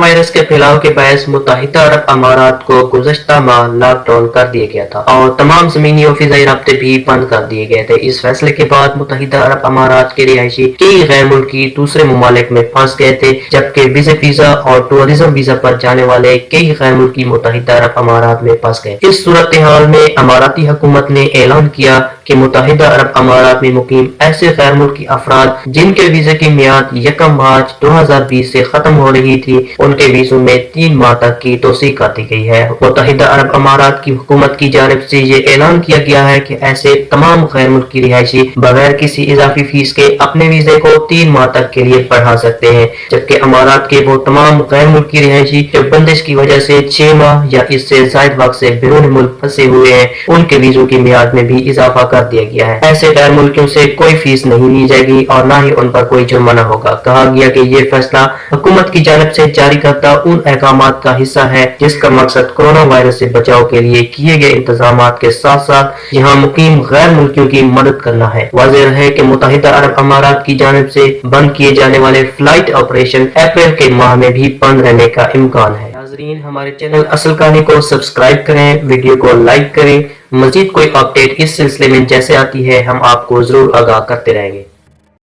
Virus کے پھیلاؤ کے باعث متحدہ عرب امارات کو گزشتہ ماہ لاک ڈاؤن کر دیا گیا تھا اور تمام زمینی اور فضائی رابطے بھی بند کر دیے گئے تھے۔ اس فیصلے کے بعد متحدہ عرب امارات کے رہائشی کئی غیر ملکی دوسرے ممالک میں پھنس گئے تھے، جبکہ ویزا اور ٹورزم ویزا پر جانے والے کئی غیر ملکی متحدہ عرب امارات میں پھنس گئے۔ اس صورتحال میں اماراتی حکومت نے اعلان کیا کہ متحدہ عرب امارات میں مقیم ایسے غیر ملکی افراد جن کے ویزے کی میعاد 1 مارچ 2020 سے ختم ہو رہی تھی، ان کے ویزوں میں 3 ماہ تک کی توسیع کر دی گئی ہے۔ متحدہ عرب امارات کی حکومت کی جانب سے یہ اعلان کیا گیا ہے کہ ایسے تمام غیر ملکی رہائشی بغیر کسی اضافی فیس کے اپنے ویزے کو 3 ماہ تک کے لیے بڑھا سکتے ہیں، جبکہ امارات کے وہ تمام غیر ملکی رہائشی جو بندش کی وجہ سے 6 ماہ یا اس سے زائد وقت سے بیرون ملک پھنسے ہوئے ہیں، ان کے ویزوں کی میعاد میں بھی اضافہ کر دیا گیا ہے۔ ایسے غیر ملکیوں سے کوئی فیس نہیں لی جائے گی اور نہ ہی ان پر کوئی جرمانہ ہوگا۔ کہا گیا کہ یہ فیصلہ حکومت کی جانب سے جاری کردہ ان احکامات کا حصہ ہے جس کا مقصد کورونا وائرس سے بچاؤ کے لیے کیے گئے انتظامات کے ساتھ ساتھ یہاں مقیم غیر ملکیوں کی مدد کرنا ہے۔ واضح رہے کہ متحدہ عرب امارات کی جانب سے بند کیے جانے والے فلائٹ آپریشن اپریل کے ماہ میں بھی بند رہنے کا امکان ہے۔ ناظرین، ہمارے چینل اصل کہانی کو سبسکرائب کریں، ویڈیو کو لائک کریں۔ مزید کوئی اپڈیٹ اس سلسلے میں جیسے آتی ہے ہم آپ کو ضرور آگاہ کرتے رہیں گے۔